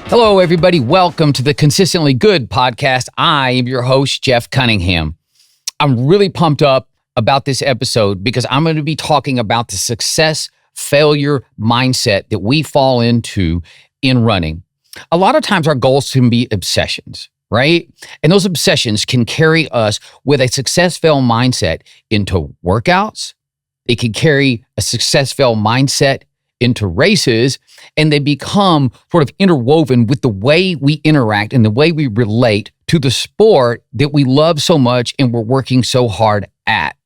Hello, everybody. Welcome to the Consistently Good podcast. I am your host, Jeff Cunningham. I'm really pumped up about this episode because I'm going to be talking about the success failure mindset that we fall into in running. A lot of times our goals can be obsessions, right? And those obsessions can carry us with a success fail mindset into workouts. It can carry a success fail mindset into races, and they become sort of interwoven with the way we interact and the way we relate to the sport that we love so much and we're working so hard at.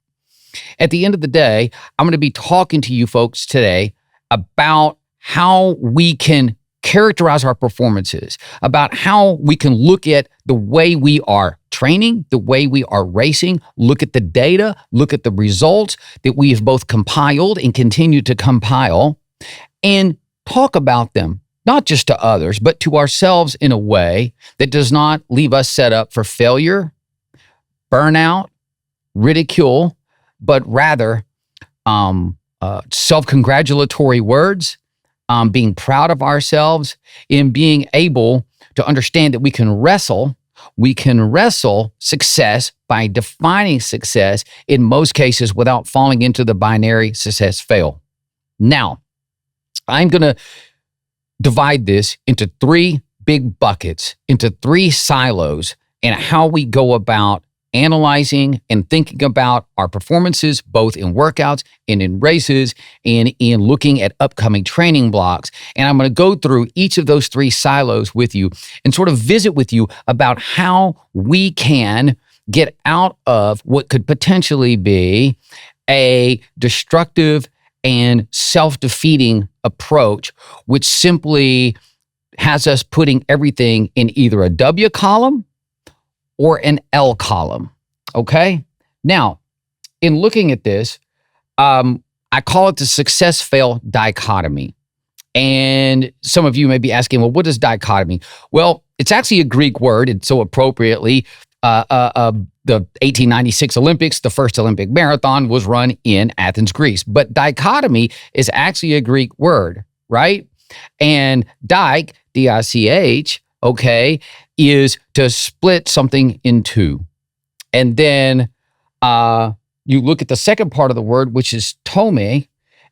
At the end of the day, I'm going to be talking to you folks today about how we can characterize our performances, about how we can look at the way we are training, the way we are racing, look at the data, look at the results that we have both compiled and continue to compile, and talk about them, not just to others, but to ourselves in a way that does not leave us set up for failure, burnout, ridicule, but rather self-congratulatory words, being proud of ourselves, and being able to understand that we can wrestle success by defining success in most cases without falling into the binary success-fail. Now, I'm going to divide this into three big buckets, into three silos, and how we go about analyzing and thinking about our performances, both in workouts and in races, and in looking at upcoming training blocks. And I'm going to go through each of those three silos with you and sort of visit with you about how we can get out of what could potentially be a destructive and self-defeating approach, which simply has us putting everything in either a W column or an L column, okay? Now, in looking at this, I call it the success-fail dichotomy. And some of you may be asking, well, what is dichotomy? Well, it's actually a Greek word, and so appropriately, the 1896 Olympics, the first Olympic marathon was run in Athens, Greece. But dichotomy is actually a Greek word, right? And dike, D-I-C-H, okay, is to split something in two. And then you look at the second part of the word, which is tome,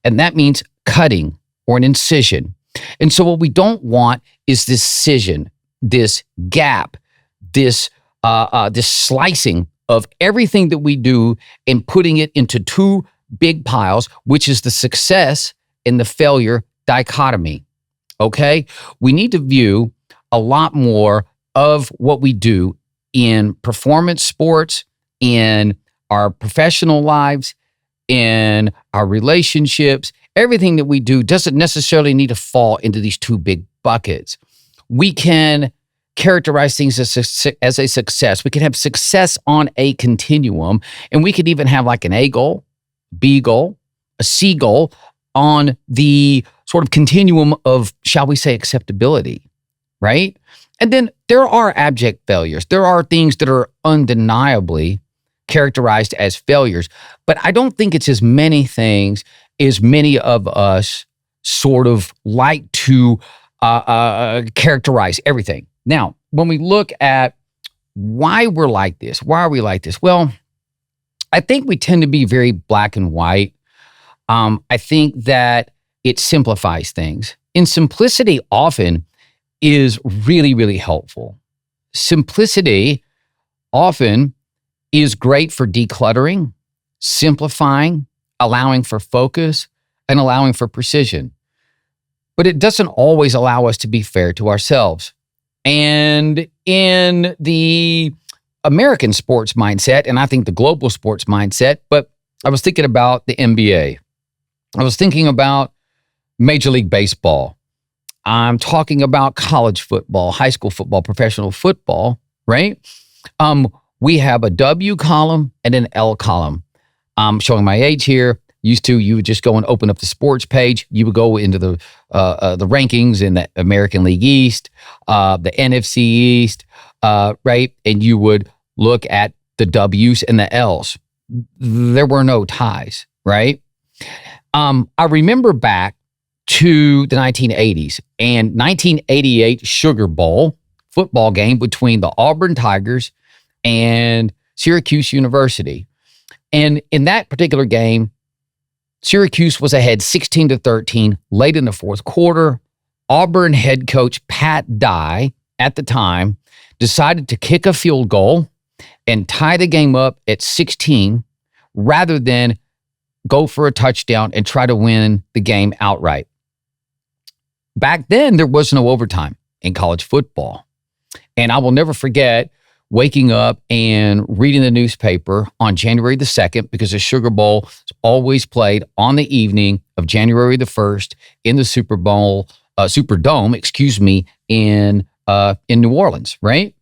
and that means cutting or an incision. And so what we don't want is this scission, this gap, this slicing of everything that we do and putting it into two big piles, which is the success and the failure dichotomy, okay? We need to view a lot more of what we do in performance sports, in our professional lives, in our relationships. Everything that we do doesn't necessarily need to fall into these two big buckets. We can characterize things as a success. We can have success on a continuum, and we could even have like an A goal, B goal, a C goal on the sort of continuum of, shall we say, acceptability, right? And then there are abject failures. There are things that are undeniably characterized as failures, but I don't think it's as many things as many of us sort of like to characterize everything. Now, when we look at why we're like this, why are we like this? Well, I think we tend to be very black and white. I think that it simplifies things. And simplicity often is really, really helpful. Simplicity often is great for decluttering, simplifying, allowing for focus, and allowing for precision. But it doesn't always allow us to be fair to ourselves. And in the American sports mindset, and I think the global sports mindset, but I was thinking about the NBA. I was thinking about Major League Baseball. I'm talking about college football, high school football, professional football, right? We have a W column and an L column. I'm showing my age here. Used to, you would just go and open up the sports page. You would go into the rankings in the American League East, the NFC East, right? And you would look at the W's and the L's. There were no ties, right? I remember back to the 1980s and 1988 Sugar Bowl football game between the Auburn Tigers and Syracuse University. And in that particular game, Syracuse was ahead 16-13 late in the fourth quarter. Auburn head coach Pat Dye at the time decided to kick a field goal and tie the game up at 16 rather than go for a touchdown and try to win the game outright. Back then, there was no overtime in college football. And I will never forget waking up and reading the newspaper on January the 2nd, because the Sugar Bowl is always played on the evening of January the 1st in the Superdome, in New Orleans, right?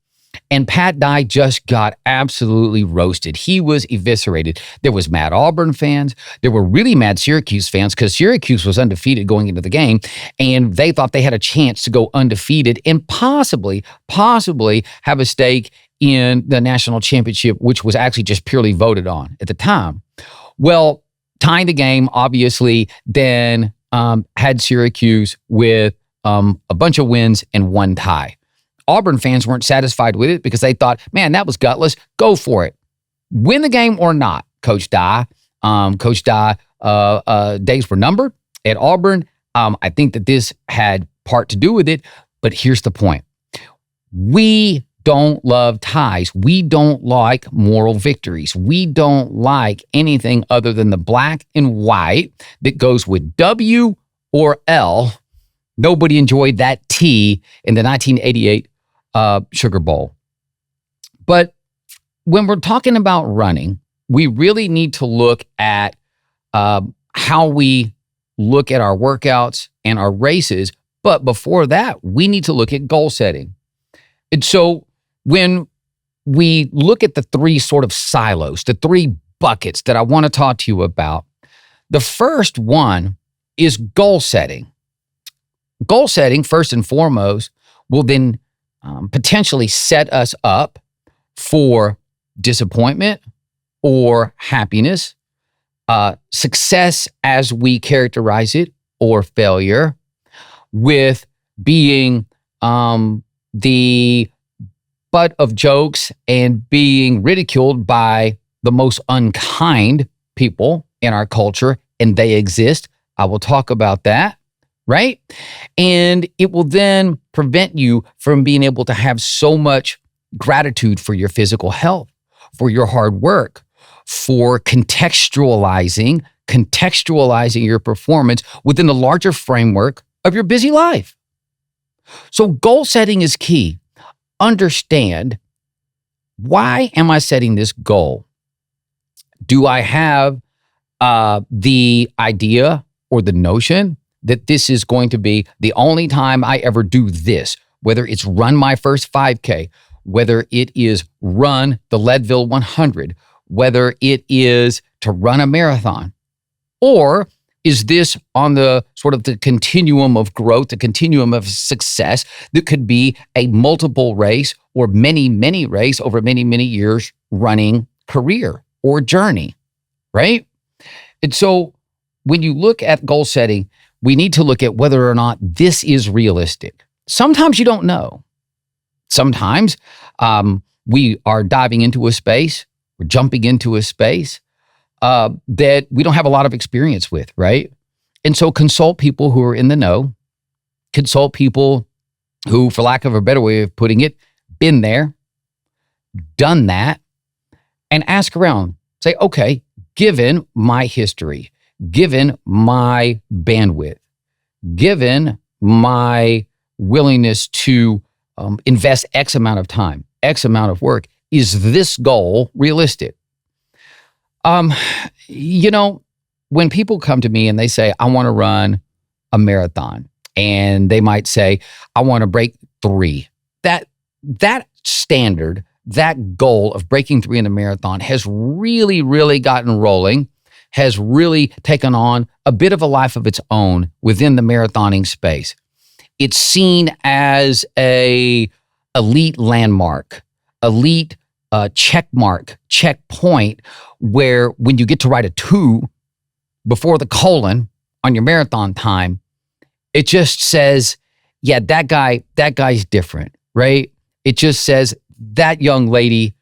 And Pat Dye just got absolutely roasted. He was eviscerated. There was mad Auburn fans. There were really mad Syracuse fans because Syracuse was undefeated going into the game, and they thought they had a chance to go undefeated and possibly have a stake in the national championship, which was actually just purely voted on at the time. Well, tying the game, obviously, then had Syracuse with a bunch of wins and one tie. Auburn fans weren't satisfied with it because they thought, man, that was gutless. Go for it. Win the game or not, Coach Dye. Days were numbered at Auburn. I think that this had part to do with it, but here's the point. We don't love ties. We don't like moral victories. We don't like anything other than the black and white that goes with W or L. Nobody enjoyed that T in the 1988 Sugar Bowl. But when we're talking about running, we really need to look at how we look at our workouts and our races. But before that, we need to look at goal setting. And so when we look at the three sort of silos, the three buckets that I want to talk to you about, the first one is goal setting. Goal setting, first and foremost, will then potentially set us up for disappointment or happiness, success as we characterize it, or failure, with being the butt of jokes and being ridiculed by the most unkind people in our culture, and they exist. I will talk about that. Right? And it will then prevent you from being able to have so much gratitude for your physical health, for your hard work, for contextualizing your performance within the larger framework of your busy life. So goal setting is key. Understand, why am I setting this goal? Do I have the idea or the notion that this is going to be the only time I ever do this, whether it's run my first 5K, whether it is run the Leadville 100, whether it is to run a marathon? Or is this on the sort of the continuum of growth, the continuum of success that could be a multiple race or many, many race over many, many years running career or journey, right? And so when you look at goal setting, we need to look at whether or not this is realistic. Sometimes you don't know. Sometimes we are diving into a space, we're jumping into a space that we don't have a lot of experience with, right? And so consult people who are in the know, consult people who, for lack of a better way of putting it, been there, done that, and ask around. Say, okay, given my history, given my bandwidth, given my willingness to invest X amount of time, X amount of work, is this goal realistic? When people come to me and they say, I want to run a marathon, and they might say, I want to break 3. That standard, that goal of breaking 3 in a marathon has really, really gotten rolling, has really taken on a bit of a life of its own within the marathoning space. It's seen as a elite landmark, elite checkpoint, where when you get to write a 2 before the colon on your marathon time, It just says, yeah, that guy's different, right? It just says that young lady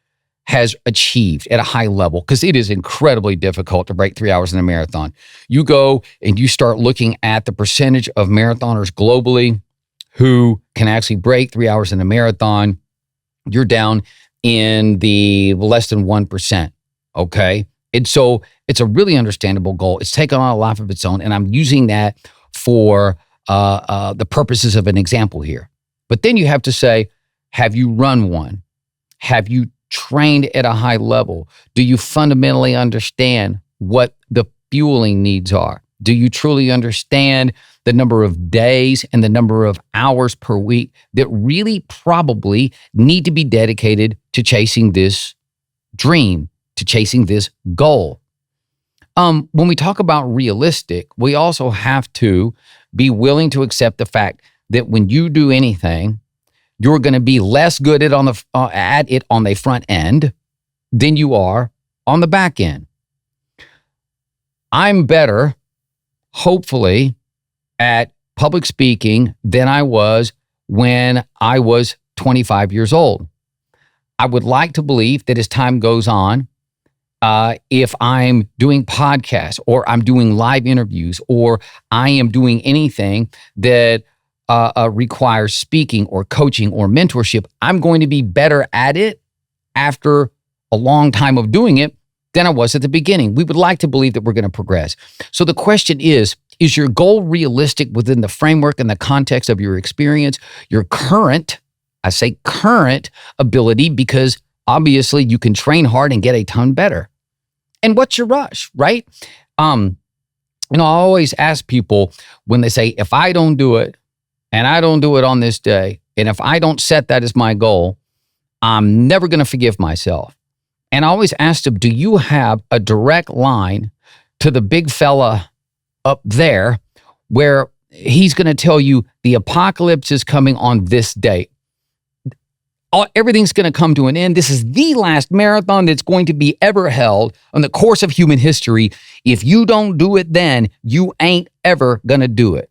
has achieved at a high level, because it is incredibly difficult to break 3 hours in a marathon. You go and you start looking at the percentage of marathoners globally who can actually break 3 hours in a marathon. You're down in the less than 1%. Okay. And so it's a really understandable goal. It's taken on a life of its own. And I'm using that for the purposes of an example here. But then you have to say, have you run one? Have you trained at a high level? Do you fundamentally understand what the fueling needs are? Do you truly understand the number of days and the number of hours per week that really probably need to be dedicated to chasing this dream, to chasing this goal? When we talk about realistic, we also have to be willing to accept the fact that when you do anything, you're going to be less good at it on the front end than you are on the back end. I'm better, hopefully, at public speaking than I was when I was 25 years old. I would like to believe that as time goes on, if I'm doing podcasts or I'm doing live interviews or I am doing anything that requires speaking or coaching or mentorship, I'm going to be better at it after a long time of doing it than I was at the beginning. We would like to believe that we're going to progress. So the question is your goal realistic within the framework and the context of your experience, your current, I say current ability, because obviously you can train hard and get a ton better. And what's your rush, right? I always ask people when they say, if I don't do it, and I don't do it on this day, and if I don't set that as my goal, I'm never going to forgive myself. And I always ask them, do you have a direct line to the big fella up there where he's going to tell you the apocalypse is coming on this date? Everything's going to come to an end. This is the last marathon that's going to be ever held on the course of human history. If you don't do it then, you ain't ever going to do it.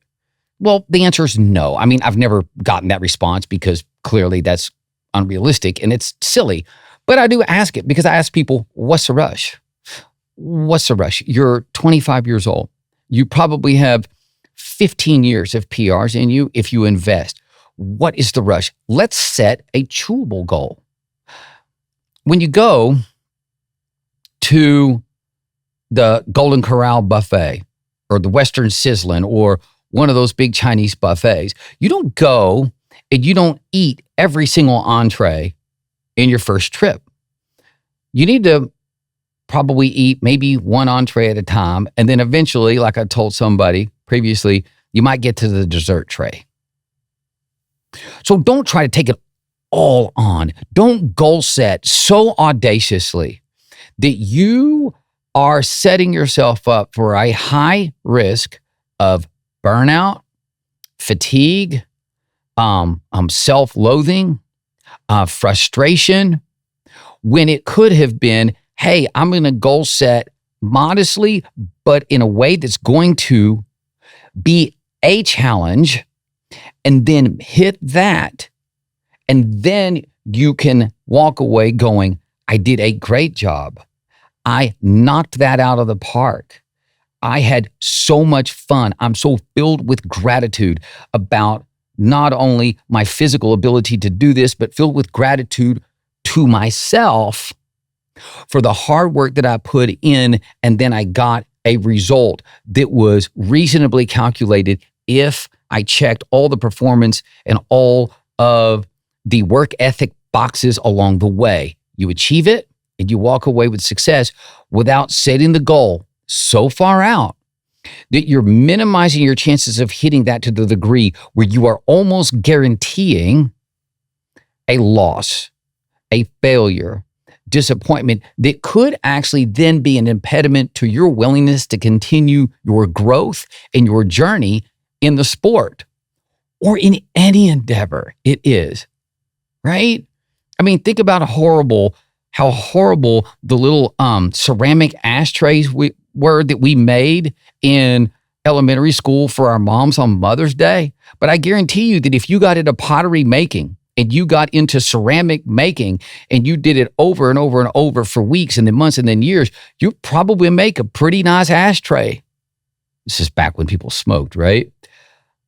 Well, the answer is no. I mean, I've never gotten that response because clearly that's unrealistic and it's silly. But I do ask it because I ask people, what's the rush? What's the rush? You're 25 years old. You probably have 15 years of PRs in you if you invest. What is the rush? Let's set a chewable goal. When you go to the Golden Corral buffet or the Western Sizzlin' or one of those big Chinese buffets, you don't go and you don't eat every single entree in your first trip. You need to probably eat maybe one entree at a time. And then eventually, like I told somebody previously, you might get to the dessert tray. So don't try to take it all on. Don't goal set so audaciously that you are setting yourself up for a high risk of burnout, fatigue, self-loathing, frustration, when it could have been, hey, I'm going to goal set modestly, but in a way that's going to be a challenge, and then hit that. And then you can walk away going, I did a great job. I knocked that out of the park. I had so much fun. I'm so filled with gratitude about not only my physical ability to do this, but filled with gratitude to myself for the hard work that I put in. And then I got a result that was reasonably calculated if I checked all the performance and all of the work ethic boxes along the way. You achieve it and you walk away with success without setting the goal so far out that you're minimizing your chances of hitting that to the degree where you are almost guaranteeing a loss, a failure, disappointment that could actually then be an impediment to your willingness to continue your growth and your journey in the sport or in any endeavor it is, right? I mean, think about how horrible the little ceramic ashtrays were that we made in elementary school for our moms on Mother's Day. But I guarantee you that if you got into pottery making and you got into ceramic making and you did it over and over and over for weeks and then months and then years, you probably make a pretty nice ashtray. This is back when people smoked, right?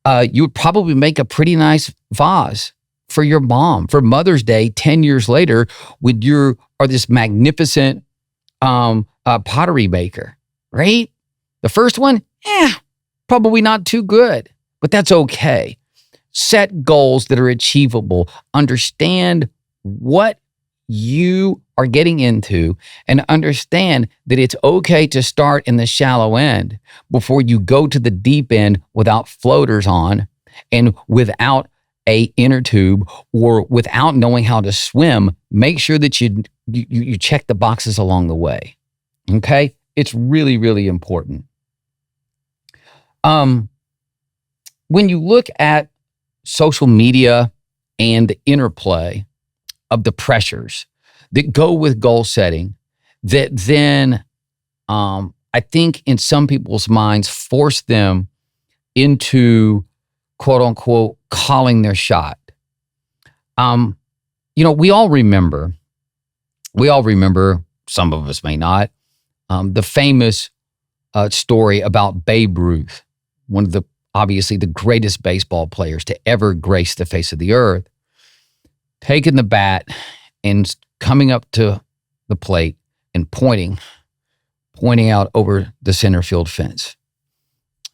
You would probably make a pretty nice vase for your mom for Mother's Day 10 years later when you are this magnificent pottery maker, right? The first one, probably not too good, but that's okay. Set goals that are achievable. Understand what you are getting into and understand that it's okay to start in the shallow end before you go to the deep end without floaters on and without a inner tube or without knowing how to swim. Make sure that you check the boxes along the way. Okay? It's really, really important. When you look at social media and the interplay of the pressures that go with goal setting, that then I think in some people's minds force them into quote unquote calling their shot. We all remember, some of us may not, the famous story about Babe Ruth, one of obviously the greatest baseball players to ever grace the face of the earth, taking the bat and coming up to the plate and pointing out over the center field fence,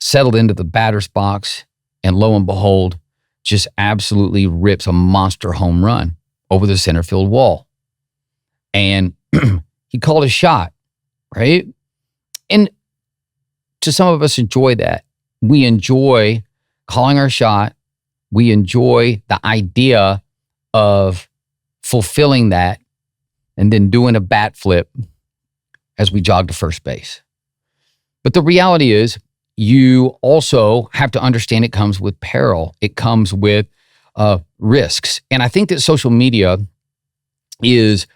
settled into the batter's box, and lo and behold, just absolutely rips a monster home run over the center field wall. And he called a shot, right? And to some of us enjoy that. We enjoy calling our shot. We enjoy the idea of fulfilling that and then doing a bat flip as we jog to first base. But the reality is, you also have to understand it comes with peril. It comes with risks. And I think that social media is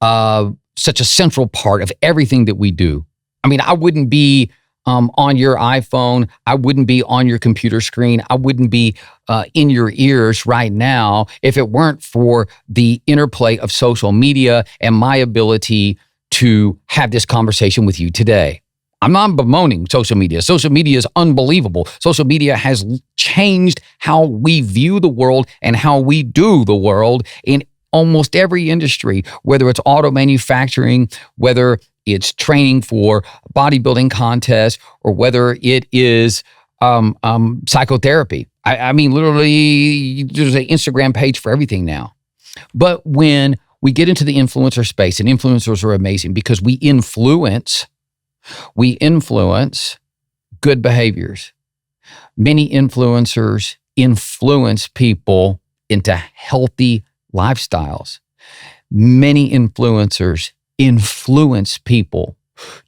such a central part of everything that we do. I mean, I wouldn't be on your iPhone. I wouldn't be on your computer screen. I wouldn't be in your ears right now if it weren't for the interplay of social media and my ability to have this conversation with you today. I'm not bemoaning social media. Social media is unbelievable. Social media has changed how we view the world and how we do the world in almost every industry, whether it's auto manufacturing, whether it's training for bodybuilding contests, or whether it is psychotherapy. I mean, literally, there's an Instagram page for everything now. But when we get into the influencer space, and influencers are amazing because we influence good behaviors. Many influencers influence people into healthy lifestyles. Many influencers influence people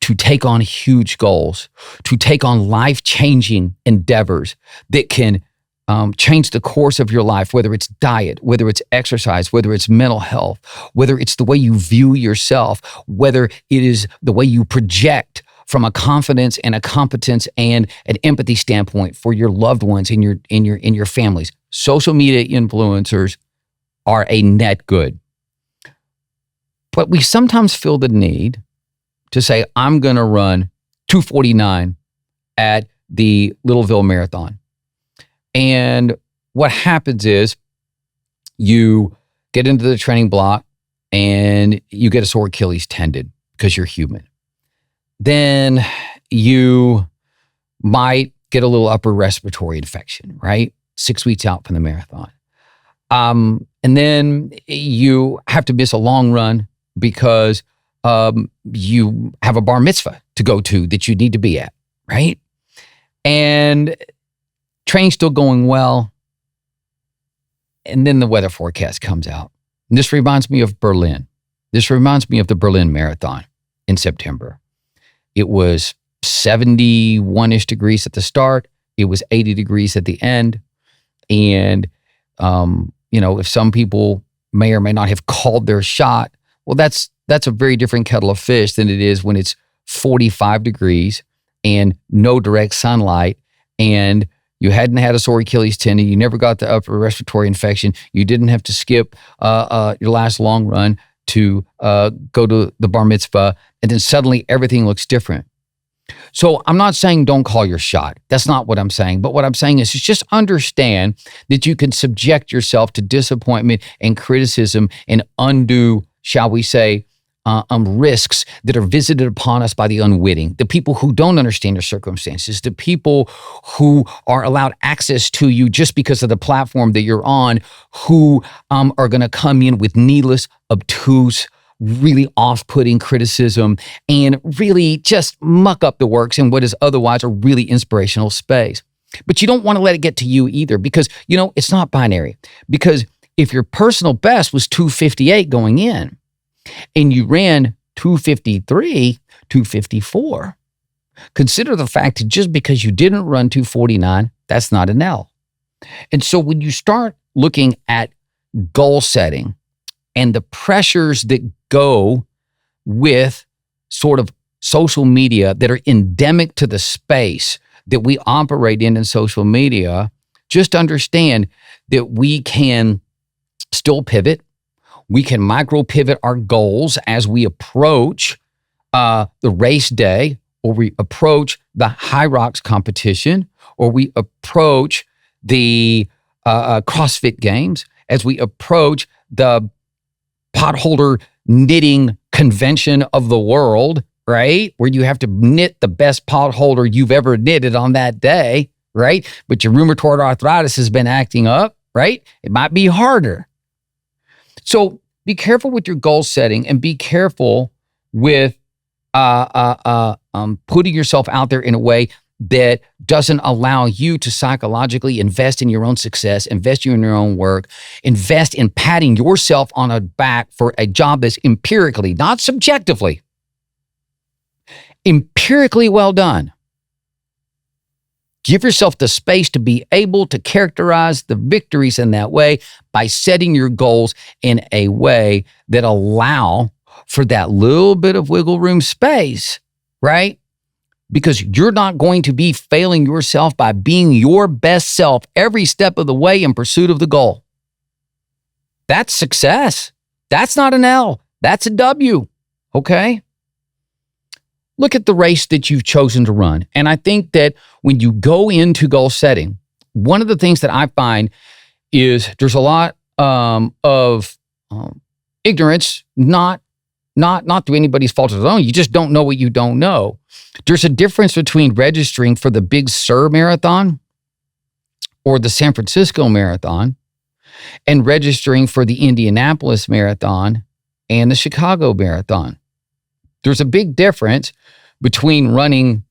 to take on huge goals, to take on life-changing endeavors that can change the course of your life, whether it's diet, whether it's exercise, whether it's mental health, whether it's the way you view yourself, whether it is the way you project from a confidence and a competence and an empathy standpoint for your loved ones in your families. Social media influencers are a net good. But we sometimes feel the need to say, I'm going to run 2:49 at the Littleville Marathon. And what happens is you get into the training block and you get a sore Achilles tendon because you're human. Then you might get a little upper respiratory infection, right? 6 weeks out from the marathon. And then you have to miss a long run because you have a bar mitzvah to go to that you need to be at, right? And training's still going well. And then the weather forecast comes out. And this reminds me of Berlin. This reminds me of the Berlin Marathon in September. It was 71-ish degrees at the start. It was 80 degrees at the end. And, if some people may or may not have called their shot, well, that's a very different kettle of fish than it is when it's 45 degrees and no direct sunlight and you hadn't had a sore Achilles tendon, you never got the upper respiratory infection, you didn't have to skip your last long run to go to the bar mitzvah, and then suddenly everything looks different. So I'm not saying don't call your shot. That's not what I'm saying. But what I'm saying is just understand that you can subject yourself to disappointment and criticism and undue, shall we say, risks that are visited upon us by the unwitting, the people who don't understand your circumstances, the people who are allowed access to you just because of the platform that you're on, who are going to come in with needless, obtuse, really off-putting criticism and really just muck up the works in what is otherwise a really inspirational space. But you don't want to let it get to you either, because, it's not binary. Because if your personal best was 258 going in and you ran 253, 254, consider the fact that just because you didn't run 249, that's not an L. And so when you start looking at goal setting and the pressures that go with sort of social media that are endemic to the space that we operate in social media, just understand that we can still pivot. We can micro pivot our goals as we approach the race day, or we approach the High Rocks competition, or we approach the CrossFit Games, as we approach the potholder knitting convention of the world, right? Where you have to knit the best potholder you've ever knitted on that day, right? But your rheumatoid arthritis has been acting up, right? It might be harder. So be careful with your goal setting and be careful with putting yourself out there in a way that doesn't allow you to psychologically invest in your own success, invest in your own work, invest in patting yourself on the back for a job that's empirically, not subjectively, empirically well done. Give yourself the space to be able to characterize the victories in that way by setting your goals in a way that allow for that little bit of wiggle room space, right? Because you're not going to be failing yourself by being your best self every step of the way in pursuit of the goal. That's success. That's not an L. That's a W. Okay? Look at the race that you've chosen to run. And I think that when you go into goal setting, one of the things that I find is there's a lot of ignorance, not through anybody's fault of their own. You just don't know what you don't know. There's a difference between registering for the Big Sur Marathon or the San Francisco Marathon and registering for the Indianapolis Marathon and the Chicago Marathon. There's a big difference between running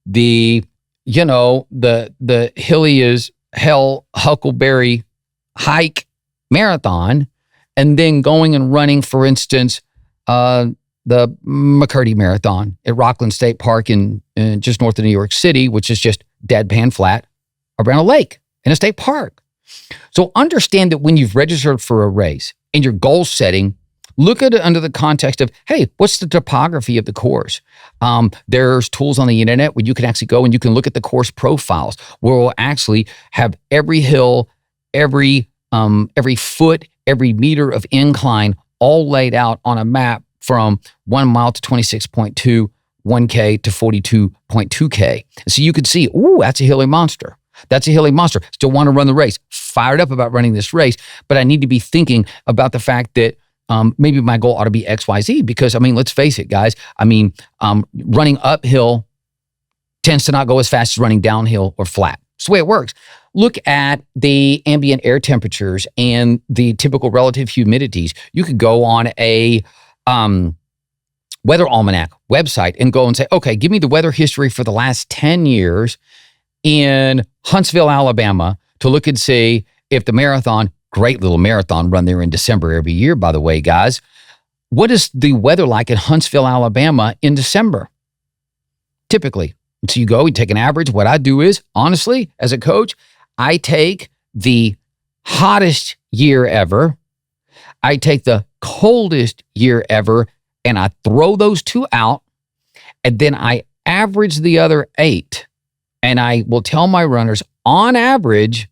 the hilly as hell Huckleberry hike marathon and then going and running, for instance, the McCurdy Marathon at Rockland State Park in just north of New York City, which is just deadpan flat around a lake in a state park. So understand that when you've registered for a race and your goal setting, look at it under the context of, hey, what's the topography of the course? There's tools on the internet where you can actually go and you can look at the course profiles, where we'll actually have every hill, every foot, every meter of incline all laid out on a map from 1 mile to 26.2, 1K to 42.2K. So you could see, ooh, that's a hilly monster. That's a hilly monster. Still want to run the race. Fired up about running this race, but I need to be thinking about the fact that maybe my goal ought to be XYZ, because, let's face it, guys. Running uphill tends to not go as fast as running downhill or flat. It's the way it works. Look at the ambient air temperatures and the typical relative humidities. You could go on a weather almanac website and go and say, okay, give me the weather history for the last 10 years in Huntsville, Alabama, to look and see if the marathon, great little marathon run there in December every year, by the way, guys. What is the weather like in Huntsville, Alabama in December? Typically. So you go, you take an average. What I do is, honestly, as a coach, I take the hottest year ever. I take the coldest year ever, and I throw those two out, and then I average the other 8 And I will tell my runners, on average,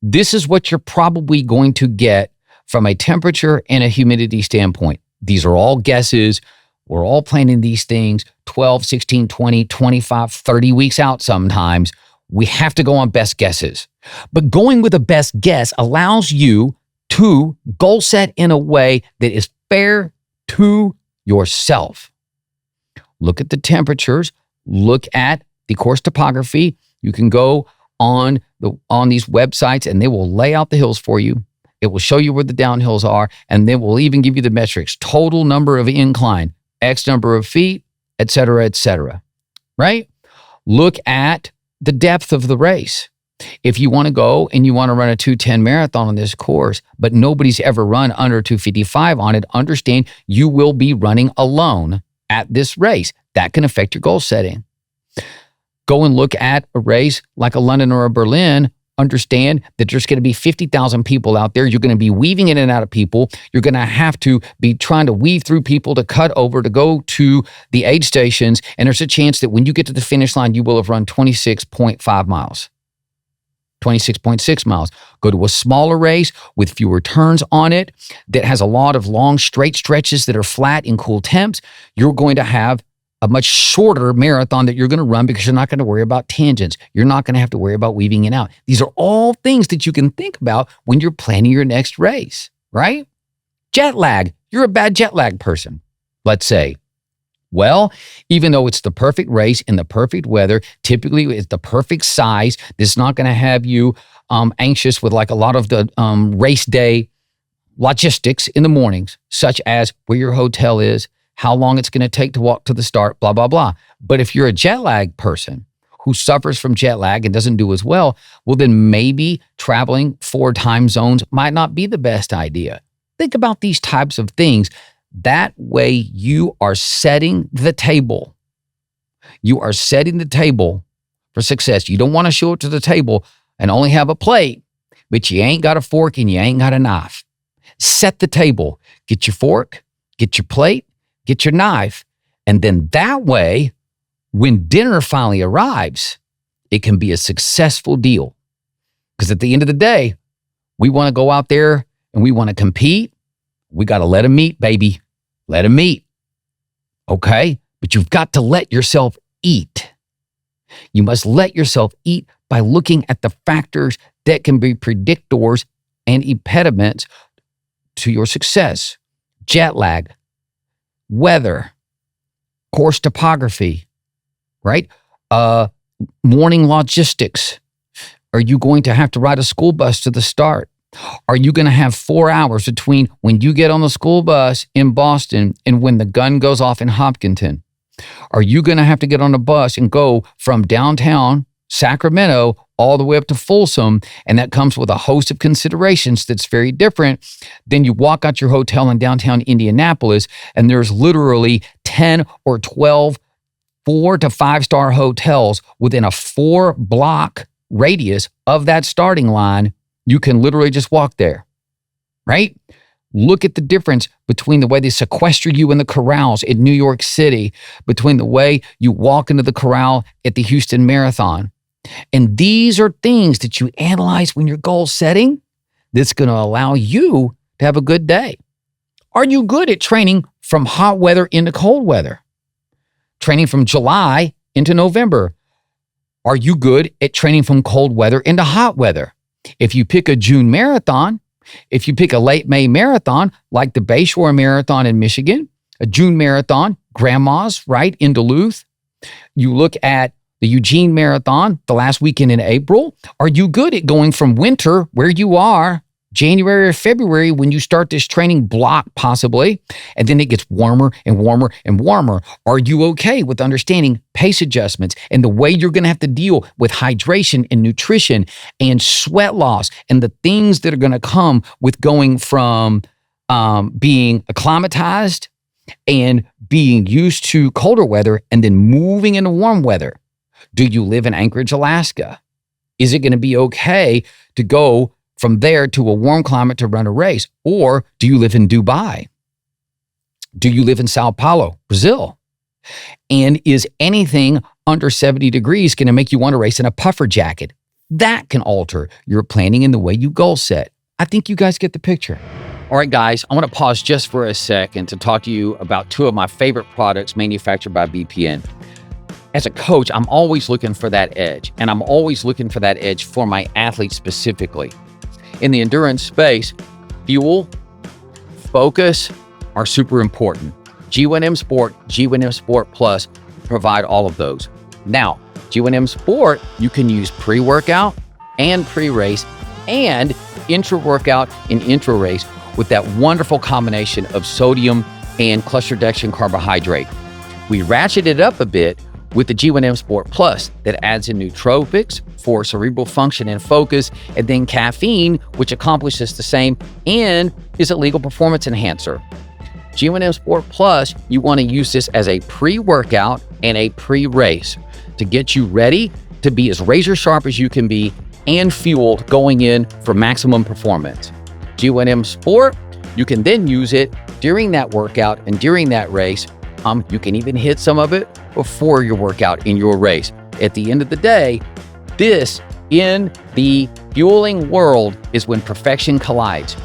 this is what you're probably going to get from a temperature and a humidity standpoint. These are all guesses. We're all planning these things 12, 16, 20, 25, 30 weeks out sometimes. We have to go on best guesses. But going with a best guess allows you to goal set in a way that is fair to yourself. Look at the temperatures. Look at the course topography. You can go on these websites and they will lay out the hills for you. It will show you where the downhills are, and they will even give you the metrics, total number of incline, X number of feet, et cetera, right? Look at the depth of the race. If you want to go and you want to run a 2:10 marathon on this course, but nobody's ever run under 2:55 on it, understand you will be running alone at this race. That can affect your goal setting. Go and look at a race like a London or a Berlin. Understand that there's going to be 50,000 people out there. You're going to be weaving in and out of people. You're going to have to be trying to weave through people to cut over to go to the aid stations. And there's a chance that when you get to the finish line, you will have run 26.5 miles, 26.6 miles. Go to a smaller race with fewer turns on it that has a lot of long straight stretches that are flat in cool temps. You're going to have a much shorter marathon that you're going to run because you're not going to worry about tangents. You're not going to have to worry about weaving in and out. These are all things that you can think about when you're planning your next race, right? Jet lag. You're a bad jet lag person, let's say. Well, even though it's the perfect race in the perfect weather, typically it's the perfect size. This is not going to have you anxious with like a lot of the race day logistics in the mornings, such as where your hotel is, how long it's going to take to walk to the start, blah, blah, blah. But if you're a jet lag person who suffers from jet lag and doesn't do as well, well, then maybe traveling 4 time zones might not be the best idea. Think about these types of things. That way you are setting the table. You are setting the table for success. You don't want to show up to the table and only have a plate, but you ain't got a fork and you ain't got a knife. Set the table. Get your fork, get your plate, get your knife, and then that way, when dinner finally arrives, it can be a successful deal. Because at the end of the day, we want to go out there and we want to compete. We got to let them eat, baby. Let them eat. Okay? But you've got to let yourself eat. You must let yourself eat by looking at the factors that can be predictors and impediments to your success. Jet lag, weather, course topography, right? Morning logistics. Are you going to have to ride a school bus to the start? Are you going to have 4 hours between when you get on the school bus in Boston and when the gun goes off in Hopkinton? Are you going to have to get on a bus and go from downtown Sacramento all the way up to Folsom? And that comes with a host of considerations that's very different. Then you walk out your hotel in downtown Indianapolis, and there's literally 10 or 12 4 to 5 star hotels within a 4-block radius of that starting line. You can literally just walk there, right? Look at the difference between the way they sequester you in the corrals in New York City, between the way you walk into the corral at the Houston Marathon. And these are things that you analyze when you're goal setting that's going to allow you to have a good day. Are you good at training from hot weather into cold weather? Training from July into November? Are you good at training from cold weather into hot weather? If you pick a June marathon, if you pick a late May marathon, like the Bayshore Marathon in Michigan, a June marathon, Grandma's, right, in Duluth, you look at the Eugene Marathon, the last weekend in April, are you good at going from winter, where you are, January or February, when you start this training block possibly, and then it gets warmer and warmer and warmer? Are you okay with understanding pace adjustments and the way you're going to have to deal with hydration and nutrition and sweat loss and the things that are going to come with going from being acclimatized and being used to colder weather and then moving into warm weather? Do you live in Anchorage, Alaska? Is it going to be okay to go from there to a warm climate to run a race? Or do you live in Dubai? Do you live in Sao Paulo, Brazil? And is anything under 70 degrees going to make you want to race in a puffer jacket. That can alter your planning and the way you goal set. I think you guys get the picture. All right, guys, I want to pause just for a second to talk to you about two of my favorite products manufactured by BPN. As a coach, I'm always looking for that edge, and I'm always looking for that edge for my athletes specifically. In the endurance space, fuel, focus are super important. G1M Sport, G1M Sport Plus provide all of those. Now, G1M Sport, you can use pre-workout and pre-race and intra-workout and intra-race with that wonderful combination of sodium and cluster reduction carbohydrate. We ratchet it up a bit with the G1M Sport Plus that adds in nootropics for cerebral function and focus, and then caffeine, which accomplishes the same and is a legal performance enhancer. G1M Sport Plus, you want to use this as a pre-workout and a pre-race to get you ready to be as razor sharp as you can be and fueled going in for maximum performance. G1M Sport, you can then use it during that workout and during that race. You can even hit some of it before your workout in your race. At the end of the day, this in the fueling world is when perfection collides.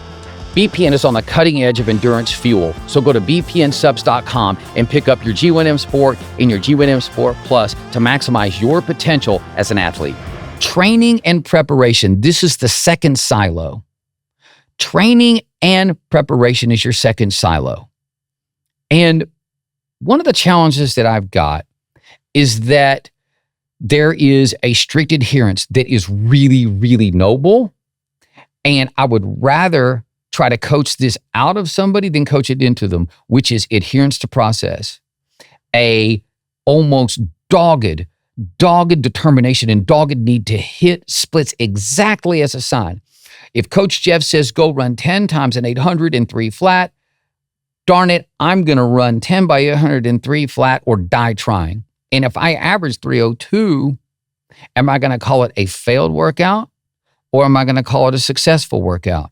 BPN is on the cutting edge of endurance fuel. So go to bpnsubs.com and pick up your G1M Sport and your G1M Sport Plus to maximize your potential as an athlete. Training and preparation. This is the second silo. Training and preparation is your second silo. And one of the challenges that I've got is that there is a strict adherence that is really, really noble. And I would rather try to coach this out of somebody than coach it into them, which is adherence to process. A almost dogged determination and dogged need to hit splits exactly as assigned. If Coach Jeff says go run 10 times an 800 and 3 flat, darn it, I'm going to run 10 by 800 and 3 flat or die trying. And if I average 302, am I going to call it a failed workout or am I going to call it a successful workout?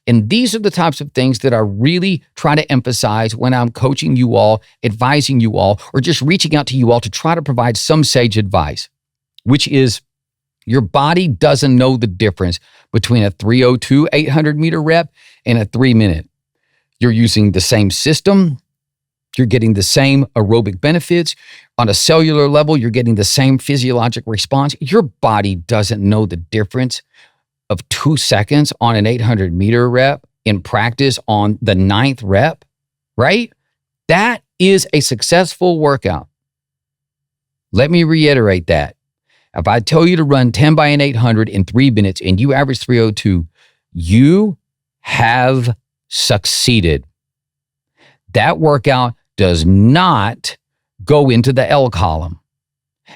And these are the types of things that I really try to emphasize when I'm coaching you all, advising you all, or just reaching out to you all to try to provide some sage advice, which is your body doesn't know the difference between a 302 800 meter rep and a 3 minute. You're using the same system. You're getting the same aerobic benefits. On a cellular level, you're getting the same physiologic response. Your body doesn't know the difference of 2 seconds on an 800 meter rep in practice on the 9th rep, right? That is a successful workout. Let me reiterate that. If I tell you to run 10 by an 800 in 3 minutes and you average 302, you have succeeded. That workout does not go into the L column.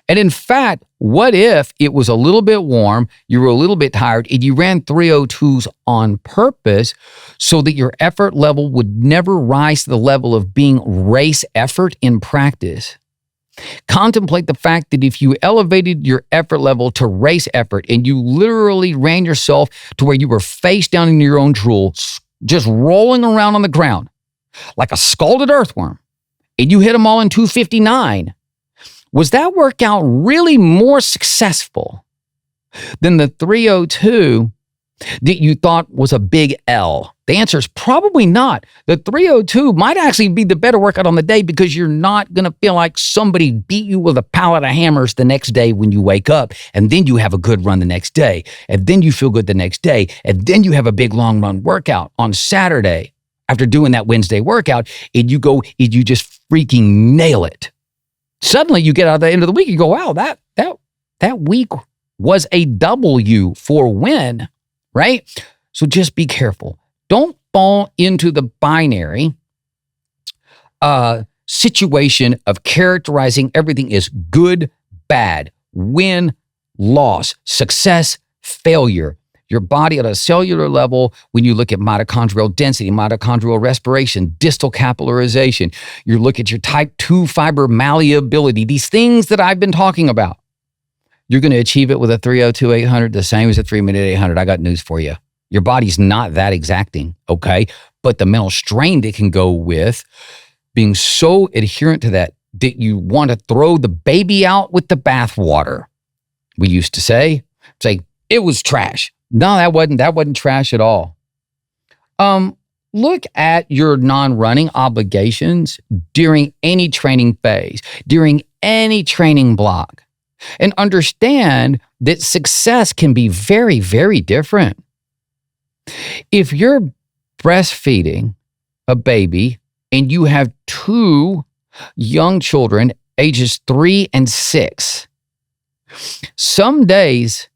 And in fact, what if it was a little bit warm, you were a little bit tired, and you ran 302s on purpose so that your effort level would never rise to the level of being race effort in practice? Contemplate the fact that if you elevated your effort level to race effort and you literally ran yourself to where you were face down in your own drool, just rolling around on the ground like a scalded earthworm, and you hit them all in 259, was that workout really more successful than the 302 that you thought was a big L? The answer is probably not. The 302 might actually be the better workout on the day because you're not going to feel like somebody beat you with a pallet of hammers the next day when you wake up, and then you have a good run the next day, and then you feel good the next day, and then you have a big long run workout on Saturday after doing that Wednesday workout, and you go, and you just freaking nail it. Suddenly you get out at the end of the week, you go, wow, that week was a W for win, right? So just be careful. Don't fall into the binary situation of characterizing everything as good, bad, win, loss, success, failure. Your body at a cellular level, when you look at mitochondrial density, mitochondrial respiration, distal capillarization, you look at your type 2 fiber malleability, these things that I've been talking about, you're going to achieve it with a 302 800, the same as a 3 minute 800. I got news for you. Your body's not that exacting, okay? But the mental strain that can go with being so adherent to that that you want to throw the baby out with the bathwater. We used to say, it was trash. No, that wasn't trash at all. Look at your non-running obligations during any training phase, during any training block, and understand that success can be very, very different. If you're breastfeeding a baby and you have 2 young children, ages 3 and 6, some days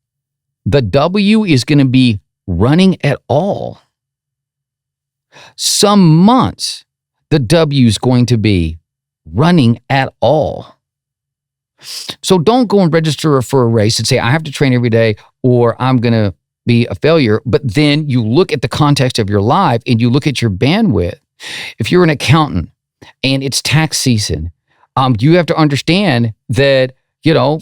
the W is going to be running at all. Some months, the W is going to be running at all. So don't go and register for a race and say, I have to train every day or I'm going to be a failure. But then you look at the context of your life and you look at your bandwidth. If you're an accountant and it's tax season, you have to understand that,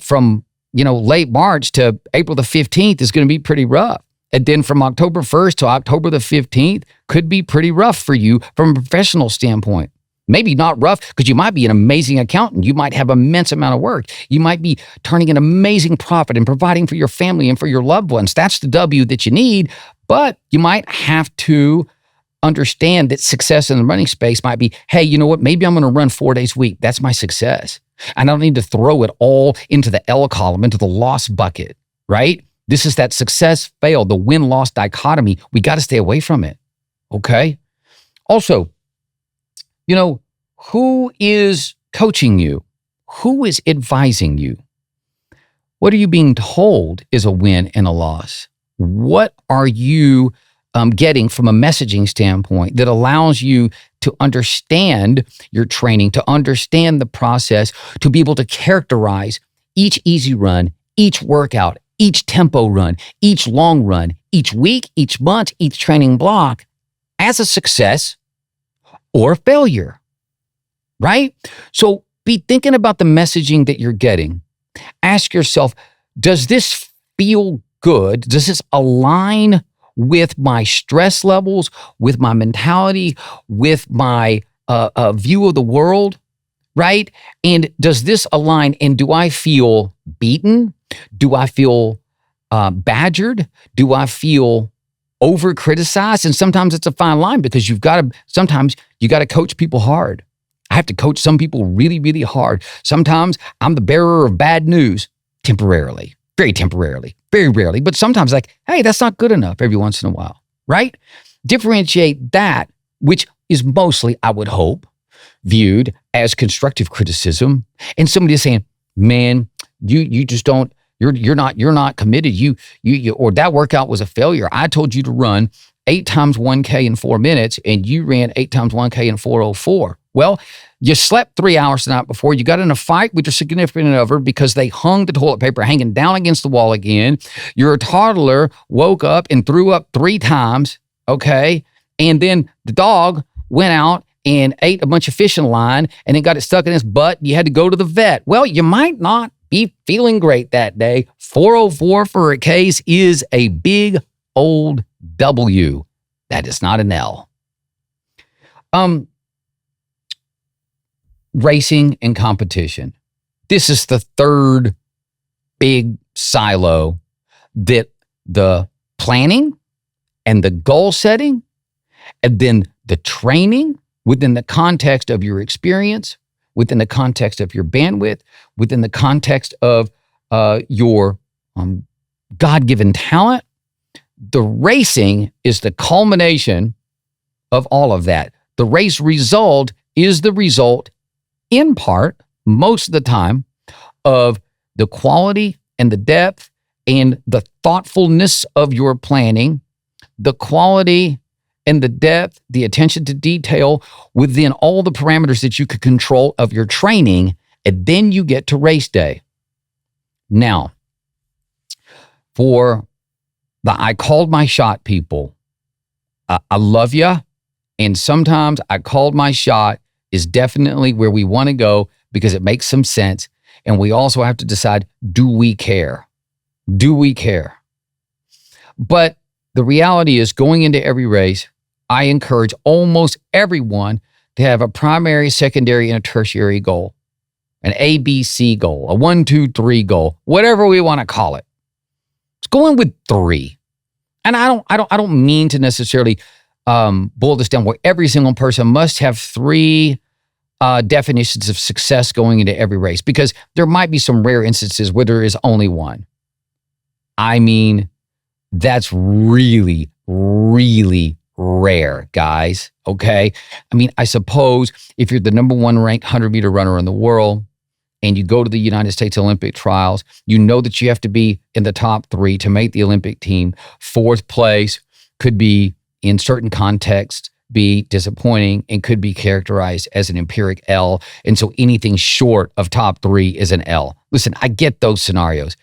from, late March to April the 15th is going to be pretty rough. And then from October 1st to October the 15th could be pretty rough for you from a professional standpoint. Maybe not rough because you might be an amazing accountant. You might have an immense amount of work. You might be turning an amazing profit and providing for your family and for your loved ones. That's the W that you need. But you might have to understand that success in the running space might be, hey, you know what? Maybe I'm going to run 4 days a week. That's my success. I don't need to throw it all into the L column, into the loss bucket, right? This is that success fail, the win-loss dichotomy. We got to stay away from it, okay? Also, who is coaching you? Who is advising you? What are you being told is a win and a loss? What are you getting from a messaging standpoint that allows you to understand your training, to understand the process, to be able to characterize each easy run, each workout, each tempo run, each long run, each week, each month, each training block as a success or a failure, right? So be thinking about the messaging that you're getting. Ask yourself, does this feel good? Does this align with my stress levels, with my mentality, with my view of the world, right? And does this align? And do I feel beaten? Do I feel badgered? Do I feel over criticized? And sometimes it's a fine line because sometimes you got to coach people hard. I have to coach some people really, really hard. Sometimes I'm the bearer of bad news temporarily, very temporarily, very rarely. But sometimes hey, that's not good enough every once in a while, right? Differentiate that, which is mostly, I would hope, viewed as constructive criticism. And somebody is saying, man, you just don't, you're not committed. You or that workout was a failure. I told you to run 8 times 1K in 4 minutes and you ran 8 times 1K in 4:04. Well, you slept 3 hours the night before. You got in a fight with your significant other because they hung the toilet paper hanging down against the wall again. Your toddler woke up and threw up 3 times, okay? And then the dog went out and ate a bunch of fish in the line and then got it stuck in his butt. You had to go to the vet. Well, you might not be feeling great that day. 4:04 for a case is a big old W. That is not an L. Racing and competition. This is the third big silo that the planning and the goal setting and then the training within the context of your experience, within the context of your bandwidth, within the context of your God-given talent. The racing is the culmination of all of that. The race result is the result, in part, most of the time, of the quality and the depth and the thoughtfulness of your planning, the quality and the depth, the attention to detail within all the parameters that you could control of your training, and then you get to race day. Now, for the I called my shot people, I love you, and sometimes I called my shot is definitely where we want to go because it makes some sense, and we also have to decide, do we care? Do we care? But the reality is, going into every race, I encourage almost everyone to have a primary, secondary, and a tertiary goal. an ABC goal, a 1, 2, 3 goal, whatever we want to call it. Let's go in with 3. And I don't mean to necessarily boil this down where every single person must have 3 definitions of success going into every race, because there might be some rare instances where there is only one. I mean, that's really, really rare, guys. Okay. I mean, I suppose if you're the number 1 ranked 100-meter runner in the world and you go to the United States Olympic trials, you know that you have to be in the top 3 to make the Olympic team. 4th place could be, in certain contexts, be disappointing and could be characterized as an empiric L. And so anything short of top 3 is an L. Listen, I get those scenarios.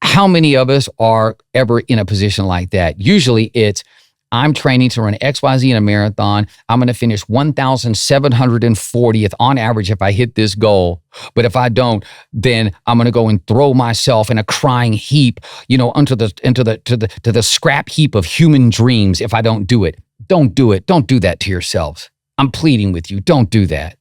How many of us are ever in a position like that? Usually it's, I'm training to run XYZ in a marathon. I'm going to finish 1,740th on average if I hit this goal. But if I don't, then I'm going to go and throw myself in a crying heap, into the scrap heap of human dreams if I don't do it. Don't do it. Don't do that to yourselves. I'm pleading with you. Don't do that,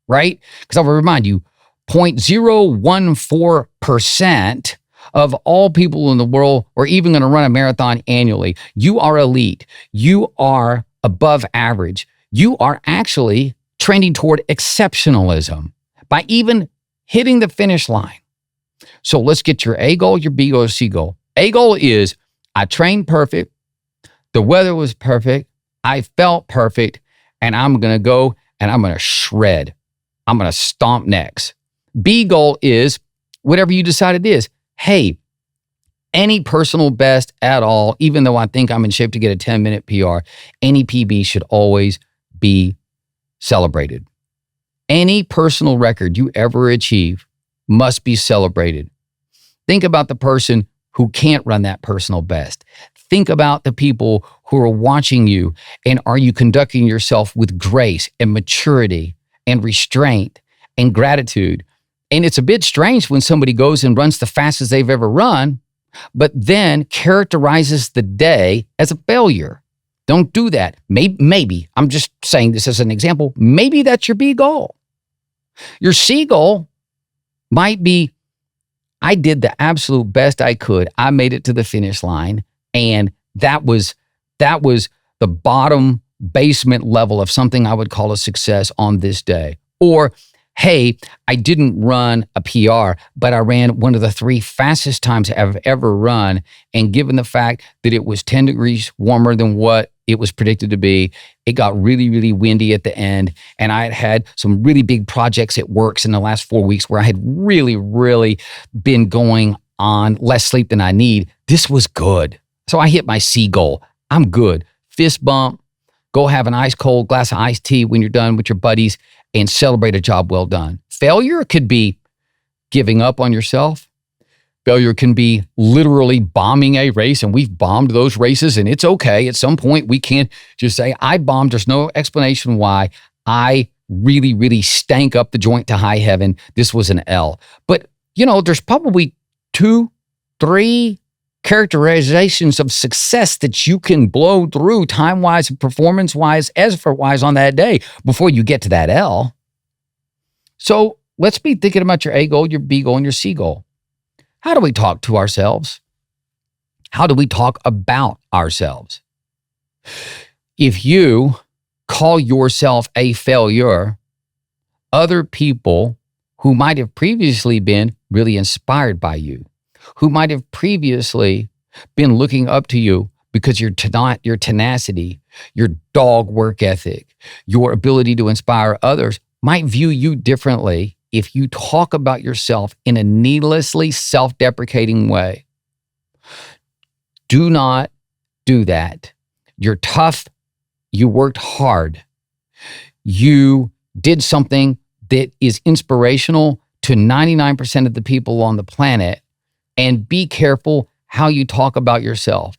right? Because I will remind you, 0.014% of all people in the world are even going to run a marathon annually. You are elite. You are above average. You are actually trending toward exceptionalism by even hitting the finish line. So let's get your A goal, your B goal, your C goal. A goal is, I trained perfect. The weather was perfect. I felt perfect. And I'm going to go and I'm going to shred. I'm going to stomp necks. B goal is whatever you decide it is. Hey, any personal best at all, even though I think I'm in shape to get a 10-minute PR, any PB should always be celebrated. Any personal record you ever achieve must be celebrated. Think about the person who can't run that personal best. Think about the people who are watching you, and are you conducting yourself with grace and maturity and restraint and gratitude? And it's a bit strange when somebody goes and runs the fastest they've ever run, but then characterizes the day as a failure. Don't do that. Maybe, I'm just saying this as an example, maybe that's your B goal. Your C goal might be, I did the absolute best I could. I made it to the finish line, and that was the bottom basement level of something I would call a success on this day. Or, hey, I didn't run a PR, but I ran one of the 3 fastest times I've ever run. And given the fact that it was 10 degrees warmer than what it was predicted to be, it got really, really windy at the end. And I had some really big projects at works in the last 4 weeks where I had really, really been going on less sleep than I need. This was good. So I hit my C goal. I'm good. Fist bump. Go have an ice cold glass of iced tea when you're done with your buddies and celebrate a job well done. Failure could be giving up on yourself. Failure can be literally bombing a race, and we've bombed those races, and it's okay. At some point, we can't just say, I bombed. There's no explanation why. I really, really stank up the joint to high heaven. This was an L. But, there's probably 2, 3 characterizations of success that you can blow through time-wise and performance-wise, effort-wise on that day before you get to that L. So let's be thinking about your A goal, your B goal, and your C goal. How do we talk to ourselves? How do we talk about ourselves? If you call yourself a failure, other people who might have previously been really inspired by you, who might have previously been looking up to you because your tenacity, your dog work ethic, your ability to inspire others might view you differently if you talk about yourself in a needlessly self-deprecating way. Do not do that. You're tough. You worked hard. You did something that is inspirational to 99% of the people on the planet. And be careful how you talk about yourself,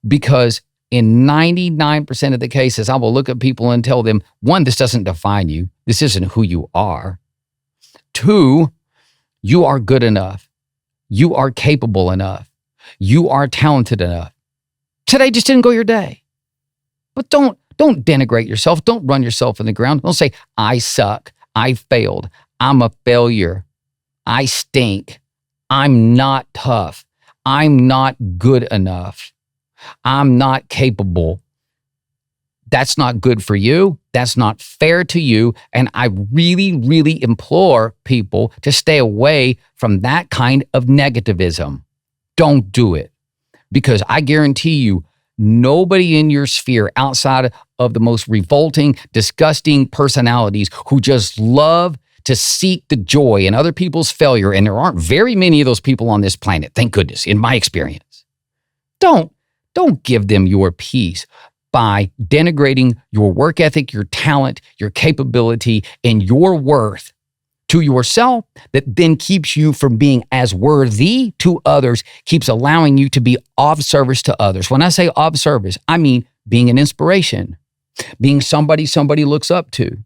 because in 99% of the cases, I will look at people and tell them, 1, this doesn't define you. This isn't who you are. 2, you are good enough. You are capable enough. You are talented enough. Today just didn't go your day. But don't denigrate yourself. Don't run yourself in the ground. Don't say, I suck. I failed. I'm a failure. I stink. I'm not tough. I'm not good enough. I'm not capable. That's not good for you. That's not fair to you. And I really, really implore people to stay away from that kind of negativism. Don't do it, because I guarantee you, nobody in your sphere outside of the most revolting, disgusting personalities who just love to seek the joy in other people's failure, and there aren't very many of those people on this planet, thank goodness, in my experience. Don't give them your peace by denigrating your work ethic, your talent, your capability, and your worth to yourself, that then keeps you from being as worthy to others, keeps allowing you to be of service to others. When I say of service, I mean being an inspiration, being somebody looks up to,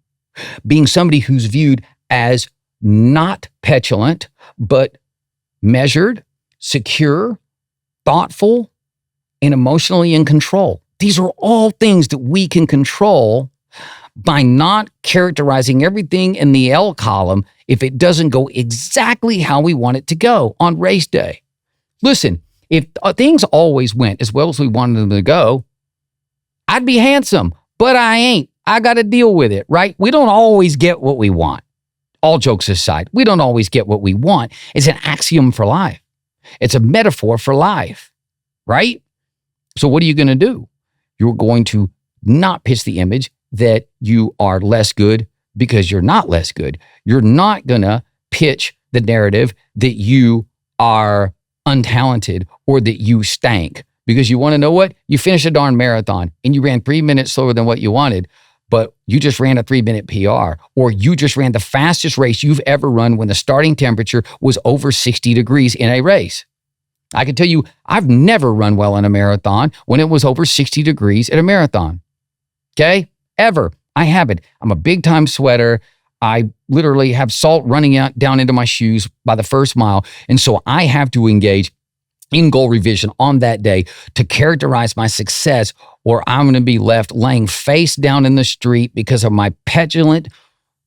being somebody who's viewed as not petulant, but measured, secure, thoughtful, and emotionally in control. These are all things that we can control by not characterizing everything in the L column if it doesn't go exactly how we want it to go on race day. Listen, if things always went as well as we wanted them to go, I'd be handsome, but I ain't. I got to deal with it, right? We don't always get what we want. All jokes aside, we don't always get what we want. It's an axiom for life. It's a metaphor for life, right? So what are you going to do? You're going to not pitch the image that you are less good because you're not less good. You're not going to pitch the narrative that you are untalented or that you stank, because you want to know what? You finished a darn marathon and you ran 3 minutes slower than what you wanted, but you just ran a 3-minute PR, or you just ran the fastest race you've ever run when the starting temperature was over 60 degrees in a race. I can tell you, I've never run well in a marathon when it was over 60 degrees at a marathon. Okay? Ever. I haven't. I'm a big time sweater. I literally have salt running out down into my shoes by the first mile. And so I have to engage in goal revision on that day to characterize my success, or I'm going to be left laying face down in the street because of my petulant,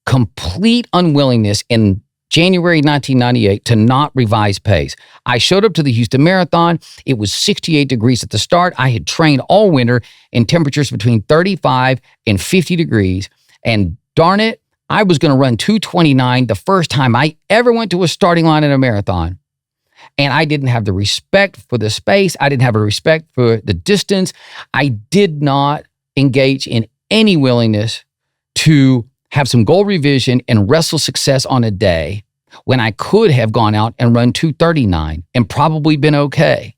complete unwillingness in January 1998 to not revise pace. I showed up to the Houston Marathon. It was 68 degrees at the start. I had trained all winter in temperatures between 35 and 50 degrees. And darn it, I was going to run 2:29 the first time I ever went to a starting line in a marathon. And I didn't have the respect for the space. I didn't have a respect for the distance. I did not engage in any willingness to have some goal revision and wrestle success on a day when I could have gone out and run 2:39 and probably been okay.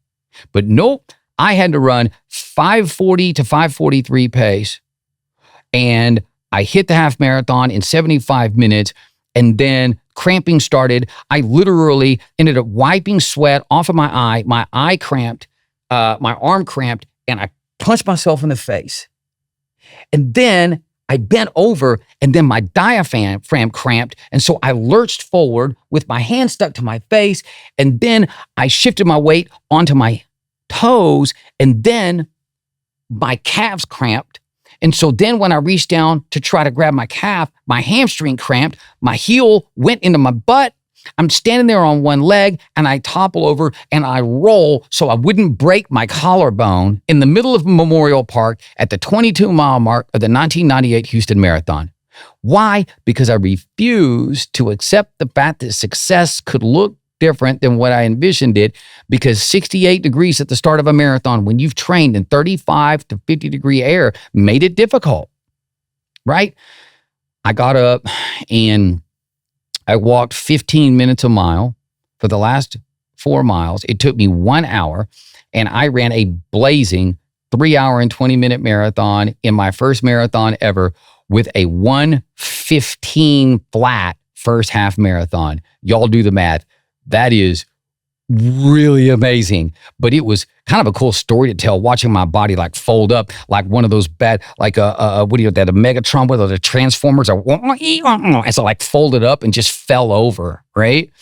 But nope, I had to run 5:40 to 5:43 pace. And I hit the half marathon in 75 minutes, and then cramping started. I literally ended up wiping sweat off of my eye. My eye cramped, my arm cramped, and I punched myself in the face. And then I bent over, and then my diaphragm cramped. And so I lurched forward with my hand stuck to my face. And then I shifted my weight onto my toes, and then my calves cramped. And so then when I reached down to try to grab my calf, my hamstring cramped, my heel went into my butt. I'm standing there on one leg, and I topple over and I roll so I wouldn't break my collarbone in the middle of Memorial Park at the 22-mile mark of the 1998 Houston Marathon. Why? Because I refused to accept the fact that success could look different than what I envisioned it, because 68 degrees at the start of a marathon when you've trained in 35 to 50 degree air made it difficult, right? I got up and I walked 15 minutes a mile for the last 4 miles. It took me 1 hour, and I ran a blazing 3 hour and 20-minute marathon in my first marathon ever with a 1:15 flat first half marathon. Y'all do the math. That is really amazing. But it was kind of a cool story to tell, watching my body like fold up like one of those bad, like a Megatron with the Transformers, and so like folded up and just fell over, right?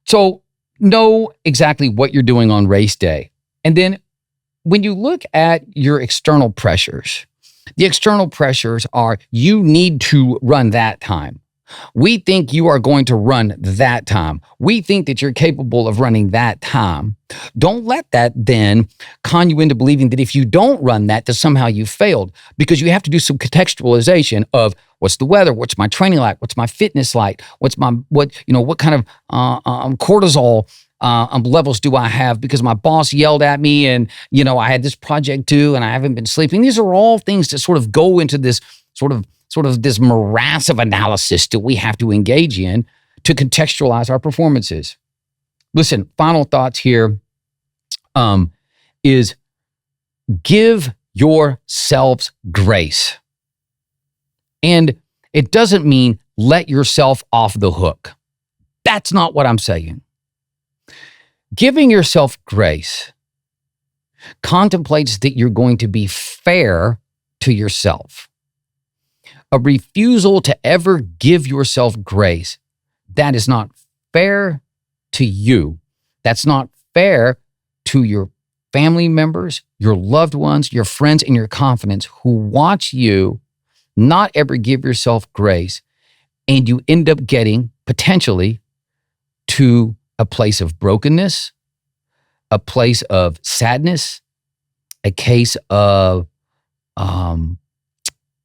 So know exactly what you're doing on race day. And then when you look at your external pressures, the external pressures are you need to run that time. We think you are going to run that time. We think that you're capable of running that time. Don't let that then con you into believing that if you don't run that somehow you failed, because you have to do some contextualization of what's the weather, what's my training like, what's my fitness like, what kind of cortisol levels do I have because my boss yelled at me and, I had this project due and I haven't been sleeping. These are all things that sort of go into this sort of this morass of analysis that we have to engage in to contextualize our performances. Listen, final thoughts here is give yourselves grace. And it doesn't mean let yourself off the hook. That's not what I'm saying. Giving yourself grace contemplates that you're going to be fair to yourself. A refusal to ever give yourself grace, that is not fair to you. That's not fair to your family members, your loved ones, your friends, and your confidants who watch you not ever give yourself grace, and you end up getting potentially to a place of brokenness, a place of sadness, a case of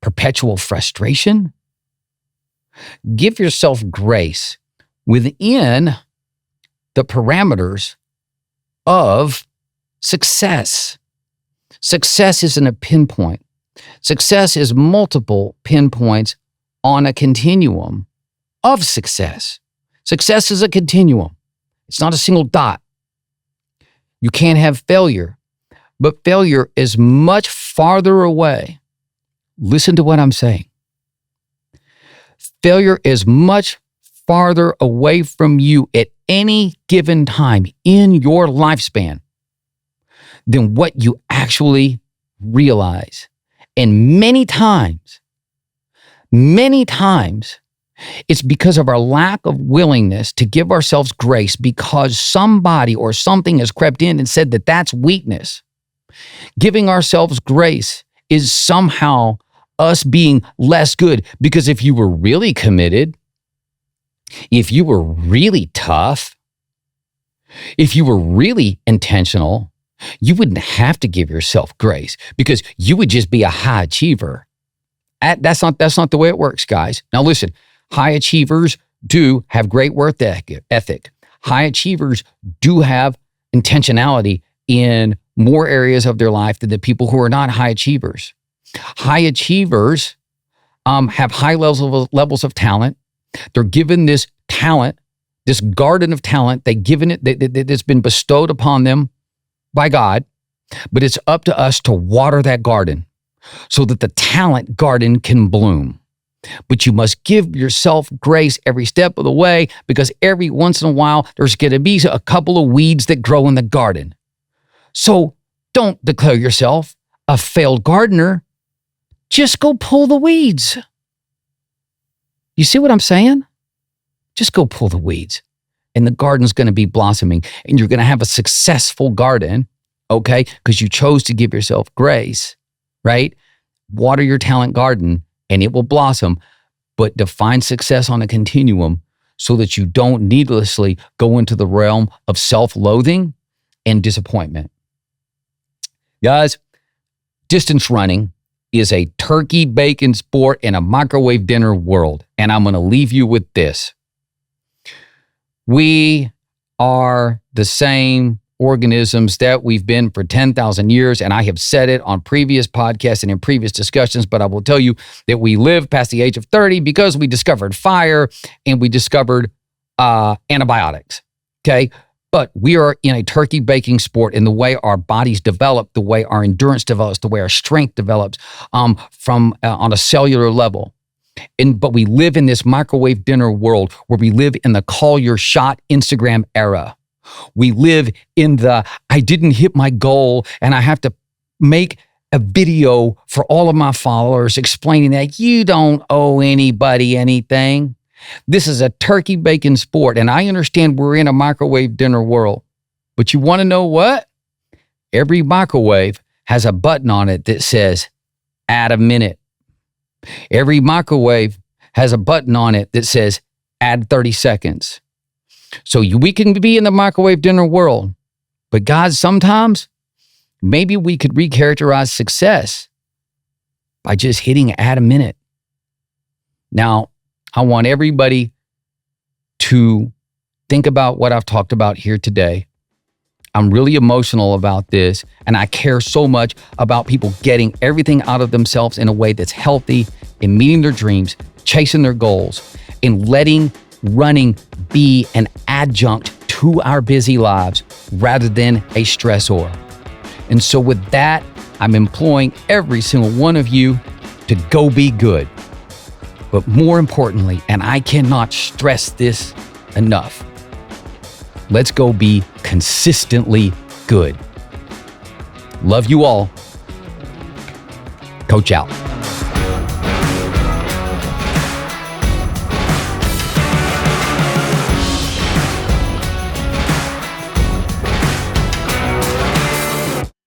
perpetual frustration. Give yourself grace within the parameters of success. Success isn't a pinpoint. Success is multiple pinpoints on a continuum of success. Success is a continuum. It's not a single dot. You can't have failure, but failure is much farther away. Listen to what I'm saying. Failure is much farther away from you at any given time in your lifespan than what you actually realize. And many times, it's because of our lack of willingness to give ourselves grace because somebody or something has crept in and said that that's weakness. Giving ourselves grace is somehow us being less good, because if you were really committed, if you were really tough, if you were really intentional, you wouldn't have to give yourself grace because you would just be a high achiever. That's not the way it works, guys. Now listen, high achievers do have great work ethic. High achievers do have intentionality in more areas of their life than the people who are not high achievers. High achievers have high levels of talent. They're given this talent, this garden of talent. It's been bestowed upon them by God, but it's up to us to water that garden so that the talent garden can bloom. But you must give yourself grace every step of the way, because every once in a while, there's going to be a couple of weeds that grow in the garden. So don't declare yourself a failed gardener. Just go pull the weeds. You see what I'm saying? Just go pull the weeds, and the garden's going to be blossoming, and you're going to have a successful garden, okay? Because you chose to give yourself grace, right? Water your talent garden, and it will blossom, but define success on a continuum so that you don't needlessly go into the realm of self-loathing and disappointment. Guys, distance running is a turkey bacon sport in a microwave dinner world, and I'm going to leave you with this. We are the same organisms that we've been for 10,000 years, and I have said it on previous podcasts and in previous discussions, but I will tell you that we live past the age of 30 because we discovered fire and we discovered antibiotics, okay? But we are in a turkey baking sport in the way our bodies develop, the way our endurance develops, the way our strength develops from on a cellular level. But we live in this microwave dinner world where we live in the call your shot Instagram era. We live in the, I didn't hit my goal and I have to make a video for all of my followers explaining that you don't owe anybody anything. This is a turkey bacon sport, and I understand we're in a microwave dinner world. But you want to know what? Every microwave has a button on it that says, add a minute. Every microwave has a button on it that says add 30 seconds. So we can be in the microwave dinner world, but guys, sometimes maybe we could recharacterize success by just hitting add a minute. Now, I want everybody to think about what I've talked about here today. I'm really emotional about this, and I care so much about people getting everything out of themselves in a way that's healthy, in meeting their dreams, chasing their goals, and letting running be an adjunct to our busy lives rather than a stressor. And so with that, I'm imploring every single one of you to go be good. But more importantly, and I cannot stress this enough, let's go be consistently good. Love you all. Coach out.